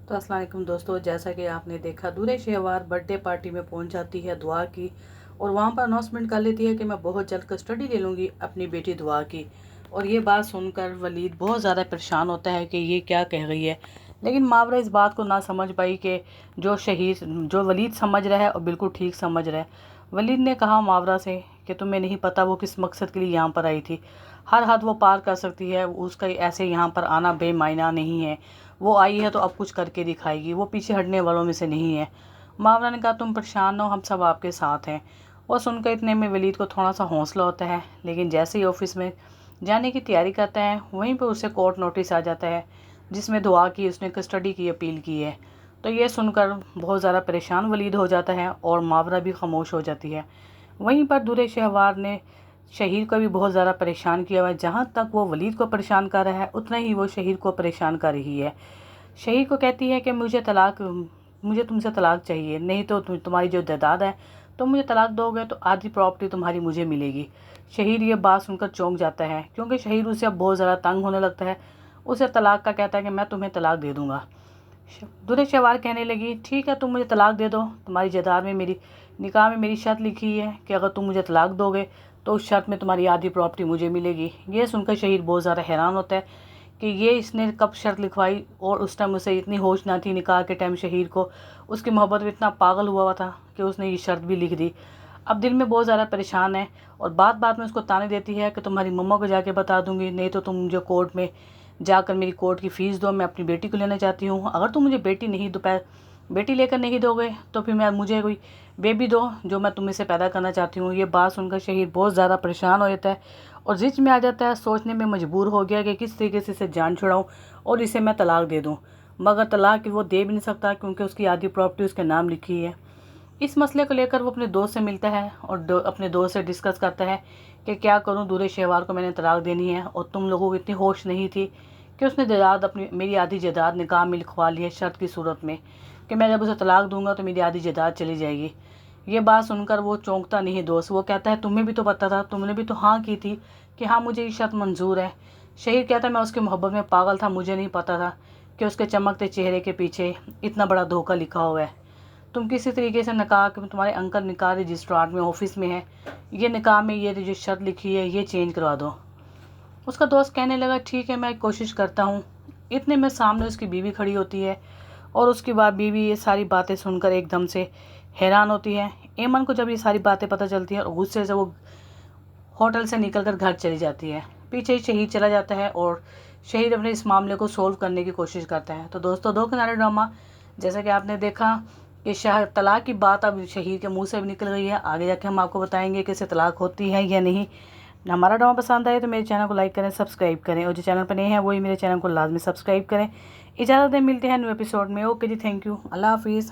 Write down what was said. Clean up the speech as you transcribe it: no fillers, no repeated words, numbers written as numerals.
तो अस्सलाम वालेकुम दोस्तों, जैसा कि आपने देखा दूल्हे शहवार बर्थडे पार्टी में पहुंच जाती है दुआ की और वहां पर अनाउंसमेंट कर लेती है कि मैं बहुत जल्द कस्टडी ले लूँगी अपनी बेटी दुआ की। और ये बात सुनकर वलीद बहुत ज़्यादा परेशान होता है कि ये क्या कह गई है। लेकिन मावरा इस बात को ना समझ पाई कि जो वलीद समझ रहा है और बिल्कुल ठीक समझ रहा है। वलीद ने कहा मावरा से कि तुम्हें नहीं पता वो किस मकसद के लिए यहाँ पर आई थी। हर हद वो पार कर सकती है, उसका ऐसे यहाँ पर आना बेमायना नहीं है। वो आई है तो अब कुछ करके दिखाएगी, वो पीछे हटने वालों में से नहीं है। मावरा ने कहा तुम परेशान हो, हम सब आपके साथ हैं। और सुनकर इतने में वलीद को थोड़ा सा हौसला होता है, लेकिन जैसे ही ऑफिस में जाने की तैयारी करता है वहीं पर उसे कोर्ट नोटिस आ जाता है जिसमें दुआ की उसने कस्टडी की अपील की है। तो ये सुनकर बहुत ज़्यादा परेशान वलीद हो जाता है और मावरा भी खामोश हो जाती है। वहीं पर दूल्हे शहवार ने शहीर को भी बहुत ज़्यादा परेशान किया हुआ है। जहाँ तक वो वलीद को परेशान कर रहा है उतना ही वो शहीर को परेशान कर रही है। शहीर को कहती है कि मुझे तुमसे तलाक चाहिए, नहीं तो तुम्हारी जो जायदाद है तुम मुझे तलाक दोगे तो आधी प्रॉपर्टी तुम्हारी मुझे मिलेगी। शहीर ये बात सुनकर चौंक जाता है क्योंकि शहीर उसे अब बहुत ज़्यादा तंग होने लगता है। उसे तलाक का कहता है कि मैं तुम्हें तलाक दे दूँगा। दूल्हे शहवार कहने लगी ठीक है, तुम मुझे तलाक दे दो, तुम्हारी जायदाद में मेरी निकाह में मेरी शर्त लिखी है कि अगर तुम मुझे तलाक दोगे तो उस शर्त में तुम्हारी आधी प्रॉपर्टी मुझे मिलेगी। ये सुनकर शहीर बहुत ज़्यादा हैरान होता है कि ये इसने कब शर्त लिखवाई, और उस टाइम उसे इतनी होश ना थी निकाह के टाइम। शहीर को उसकी मोहब्बत में इतना पागल हुआ था कि उसने ये शर्त भी लिख दी। अब दिल में बहुत ज़्यादा परेशान है और बात बात में उसको ताने देती है कि तुम्हारी मम्मा को जाके बता दूंगी, नहीं तो तुम मुझे कोर्ट में जाकर मेरी कोर्ट की फ़ीस दो, मैं अपनी बेटी को लेना चाहती हूँ। अगर तुम मुझे बेटी लेकर नहीं दोगे तो फिर मुझे कोई बेबी दो जो मैं तुम्हें से पैदा करना चाहती हूँ। ये बात सुनकर शहीर बहुत ज़्यादा परेशान हो जाता है और जिच में आ जाता है, सोचने में मजबूर हो गया कि किस तरीके से इसे जान छुड़ाऊँ और इसे मैं तलाक दे दूँ। मगर तलाक वो दे भी नहीं सकता क्योंकि उसकी आधी प्रॉपर्टी उसके नाम लिखी है। इस मसले को लेकर वो अपने दोस्त से मिलता है और अपने दोस्त से डिस्कस करता है कि क्या करूं, दूल्हे शहवार को मैंने तलाक देनी है और तुम लोगों को इतनी होश नहीं थी कि उसने जायदाद अपनी मेरी आधी जायदाद निकाह में लिखवा ली है शर्त की सूरत में कि मैं जब उसे तलाक दूंगा तो मेरी आधी जायदाद चली जाएगी। ये बात सुनकर वो चौंकता नहीं दोस्त, वो कहता है तुम्हें भी तो पता था, तुमने भी तो हाँ की थी कि हाँ मुझे ये शर्त मंजूर है। शहीर कहता है मैं उसकी मोहब्बत में पागल था, मुझे नहीं पता था कि उसके चमकते चेहरे के पीछे इतना बड़ा धोखा लिखा हुआ है। तुम किसी तरीके से निकाह कि तुम्हारे अंकल निकाह रजिस्ट्रार में ऑफिस में है, ये निकाह में ये जो शर्त लिखी है ये चेंज करवा दो। उसका दोस्त कहने लगा ठीक है मैं कोशिश करता हूँ। इतने में सामने उसकी बीवी खड़ी होती है और उसके बाद बीवी ये सारी बातें सुनकर एकदम से हैरान होती है। एमन को जब ये सारी बातें पता चलती हैं और गुस्से से वो होटल से निकलकर घर चली जाती है। पीछे ही शहीद चला जाता है और शहीद अपने इस मामले को सोल्व करने की कोशिश करता है। तो दोस्तों, दो किनारे ड्रामा जैसा कि आपने देखा कि तलाक की बात अब शहीद के मुंह से भी निकल गई है। आगे जाके हम आपको बताएंगे कि इसे तलाक होती है या नहीं। हमारा ड्रामा पसंद आए तो मेरे चैनल को लाइक करें, सब्सक्राइब करें, और जो चैनल पर नए हैं वही मेरे चैनल को लाजमी सब्सक्राइब करें। इजाज़त दें, मिलते हैं न्यू एपिसोड में। ओके जी, थैंक यू, अल्लाह हाफिज़।